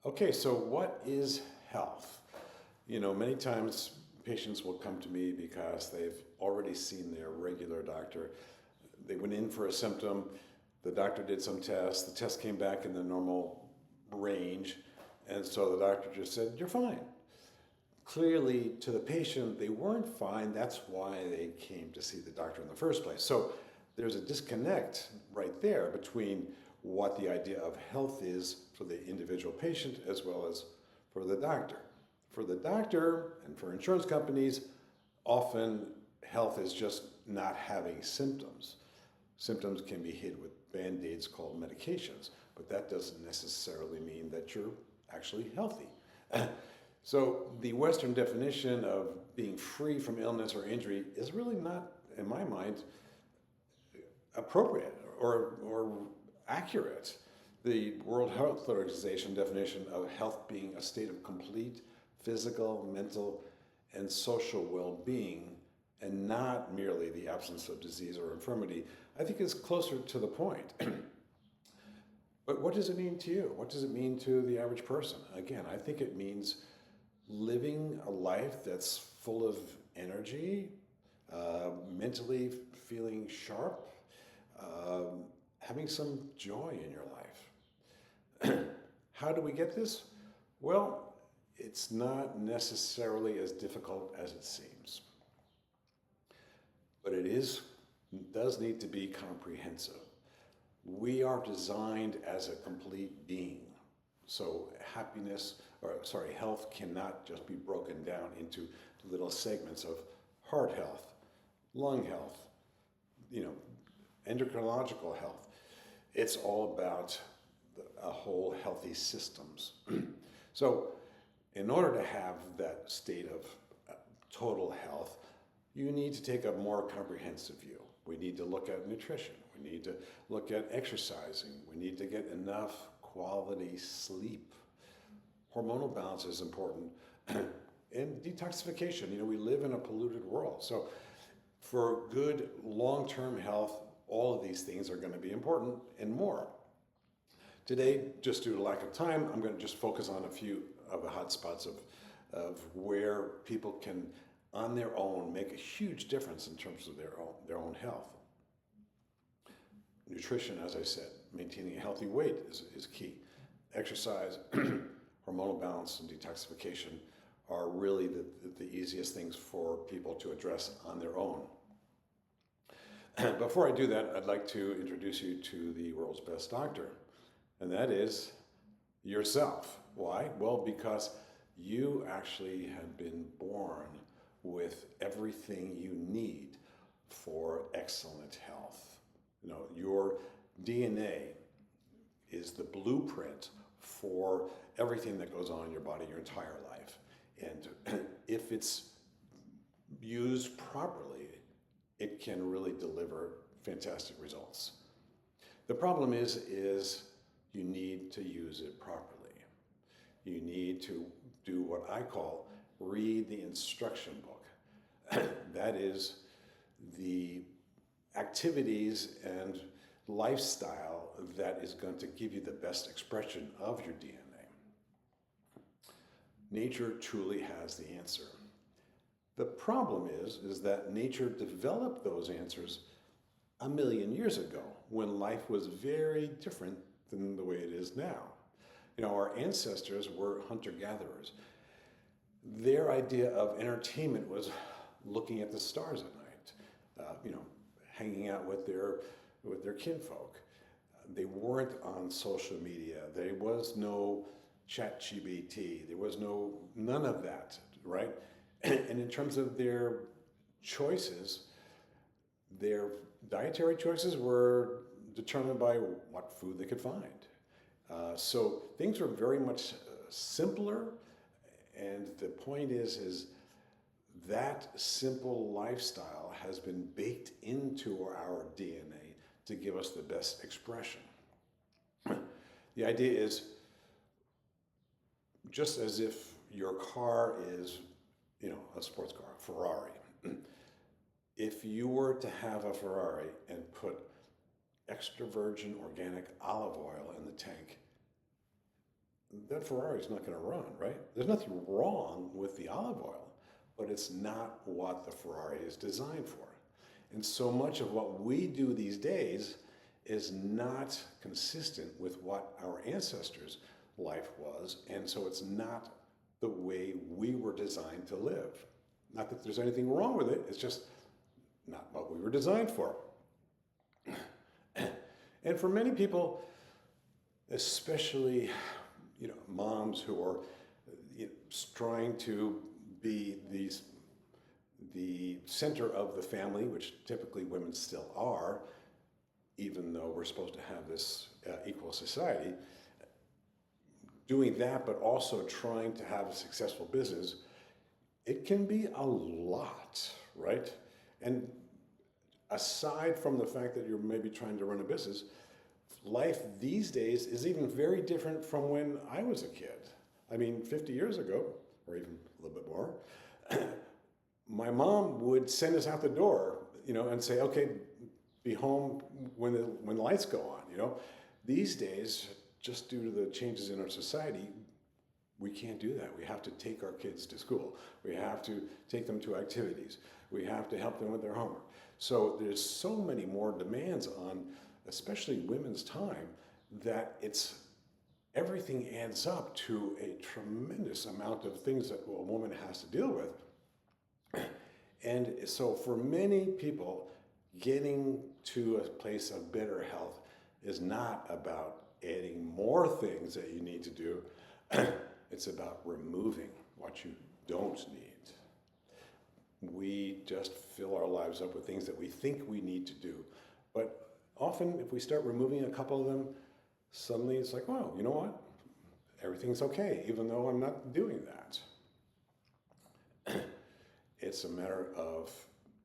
Okay, so what is health? Many times patients will come to me because they've already seen their regular doctor. They went in for a symptom, the doctor did some tests, the test came back in the normal range, and so the doctor just said, "You're fine." Clearly, to the patient, they weren't fine. That's why they came to see the doctor in the first place. So there's a disconnect right there between what the idea of health is for the individual patient as well as for the doctor. For the doctor and for insurance companies, often health is just not having symptoms. Symptoms can be hid with band-aids called medications, but that doesn't necessarily mean that you're actually healthy. So the Western definition of being free from illness or injury is really not, in my mind, appropriate or accurate. The World Health Organization definition of health being a state of complete physical, mental, and social well-being, and not merely the absence of disease or infirmity, I think is closer to the point. But what does it mean to you? What does it mean to the average person? Again, I think it means living a life that's full of energy, mentally feeling sharp, having some joy in your life. How do we get this? Well, it's not necessarily as difficult as it seems, but does need to be comprehensive. We are designed as a complete being. So health cannot just be broken down into little segments of heart health, lung health, you know, endocrinological health. It's all about a whole healthy systems. So in order to have that state of total health, you need to take a more comprehensive view. We need to look at nutrition. We need to look at exercising. We need to get enough quality sleep. Hormonal balance is important. And detoxification. We live in a polluted world. So for good long-term health, all of these things are going to be important and more. Today, just due to lack of time, I'm going to just focus on a few of the hot spots of where people can, on their own, make a huge difference in terms of their own health. Nutrition, as I said, maintaining a healthy weight is key. Exercise, hormonal balance, and detoxification are really the easiest things for people to address on their own. Before I do that, I'd like to introduce you to the world's best doctor, and that is yourself. Why? Well, because you actually have been born with everything you need for excellent health. Your DNA is the blueprint for everything that goes on in your body your entire life. And if it's used properly, it can really deliver fantastic results. The problem is you need to use it properly. You need to do what I call read the instruction book. That is the activities and lifestyle that is going to give you the best expression of your DNA. Nature truly has the answer. The problem is that nature developed those answers a million years ago when life was very different than the way it is now. Our ancestors were hunter-gatherers. Their idea of entertainment was looking at the stars at night, hanging out with their kinfolk. They weren't on social media. There was no ChatGPT. There was none of that, right? And in terms of their choices, their dietary choices were determined by what food they could find. So things were very much simpler, and the point is that simple lifestyle has been baked into our DNA to give us the best expression. The idea is just as if your car is, a sports car, a Ferrari. If you were to have a Ferrari and put extra virgin organic olive oil in the tank, that Ferrari's not going to run, right? There's nothing wrong with the olive oil, but it's not what the Ferrari is designed for. And so much of what we do these days is not consistent with what our ancestors' life was, and so it's not the way we were designed to live. Not that there's anything wrong with it, it's just not what we were designed for. And for many people, especially moms who are trying to be the center of the family, which typically women still are, even though we're supposed to have this equal society, doing that, but also trying to have a successful business, it can be a lot, right? And aside from the fact that you're maybe trying to run a business, life these days is even very different from when I was a kid. I mean, 50 years ago, or even a little bit more, my mom would send us out the door, and say, okay, be home when the lights go on, These days, just due to the changes in our society, we can't do that. We have to take our kids to school. We have to take them to activities. We have to help them with their homework. So there's so many more demands on, especially women's time, that everything adds up to a tremendous amount of things that a woman has to deal with. And so for many people, getting to a place of better health is not about adding more things that you need to do. It's about removing what you don't need. We just fill our lives up with things that we think we need to do. But often, if we start removing a couple of them, suddenly it's like, wow, you know what? Everything's okay, even though I'm not doing that. It's a matter of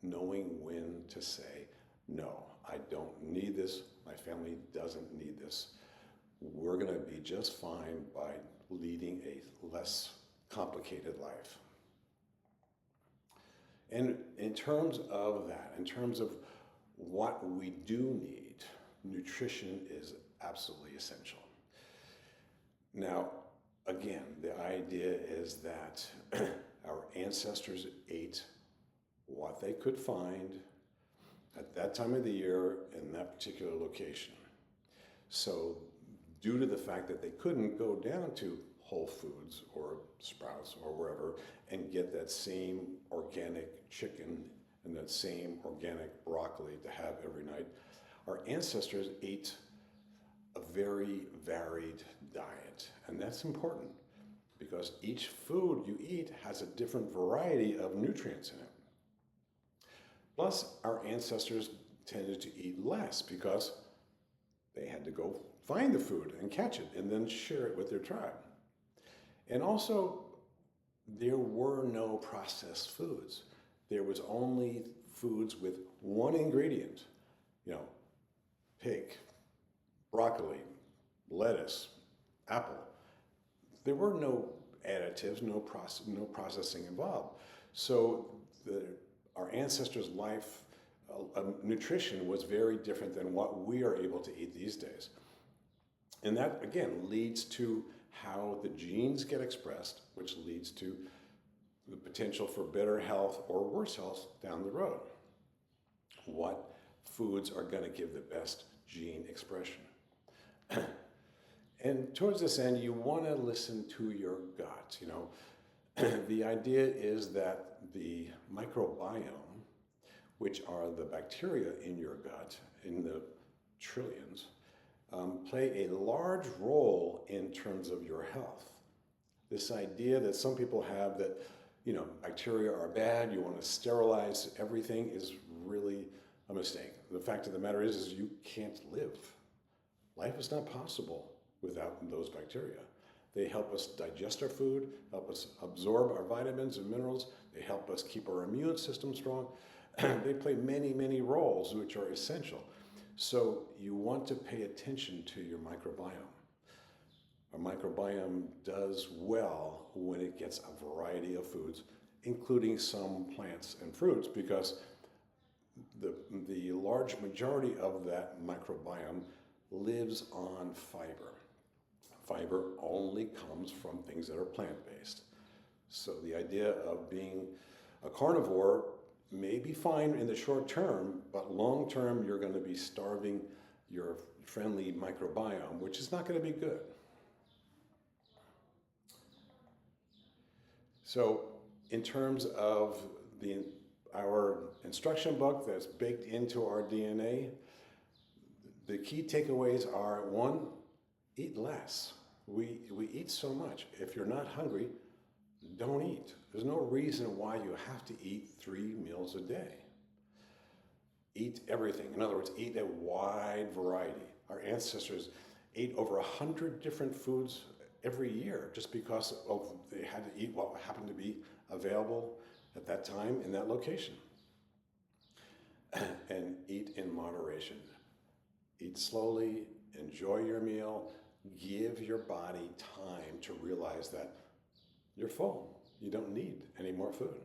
knowing when to say, no, I don't need this. My family doesn't need this. We're going to be just fine by leading a less complicated life. And in terms of that, in terms of what we do need, nutrition is absolutely essential. Now, again, the idea is that our ancestors ate what they could find at that time of the year in that particular location. So due to the fact that they couldn't go down to Whole Foods or Sprouts or wherever and get that same organic chicken and that same organic broccoli to have every night, our ancestors ate a very varied diet. And that's important because each food you eat has a different variety of nutrients in it. Plus, our ancestors tended to eat less because they had to go find the food and catch it and then share it with their tribe. And also, there were no processed foods. There was only foods with one ingredient, pig, broccoli, lettuce, apple. There were no additives, no processing involved. So our ancestors' life, nutrition was very different than what we are able to eat these days. And that, again, leads to how the genes get expressed, which leads to the potential for better health or worse health down the road. What foods are going to give the best gene expression? And towards this end, you want to listen to your gut. The idea is that the microbiome, which are the bacteria in your gut, in the trillions, play a large role in terms of your health. This idea that some people have that, bacteria are bad, you want to sterilize everything is really a mistake. The fact of the matter is you can't live. Life is not possible without those bacteria. They help us digest our food, help us absorb our vitamins and minerals. They help us keep our immune system strong. They play many, many roles which are essential. So you want to pay attention to your microbiome. Our microbiome does well when it gets a variety of foods, including some plants and fruits, because the large majority of that microbiome lives on fiber. Fiber only comes from things that are plant-based. So the idea of being a carnivore may be fine in the short term, but long term you're going to be starving your friendly microbiome, which is not going to be good. So in terms of our instruction book that's baked into our DNA, the key takeaways are: one, eat less. We eat so much. If you're not hungry, don't eat. There's no reason why you have to eat 3 meals a day. Eat everything. In other words, eat a wide variety. Our ancestors ate over 100 different foods every year just because they had to eat what happened to be available at that time in that location. And eat in moderation. Eat slowly, enjoy your meal, give your body time to realize that you're full. You don't need any more food.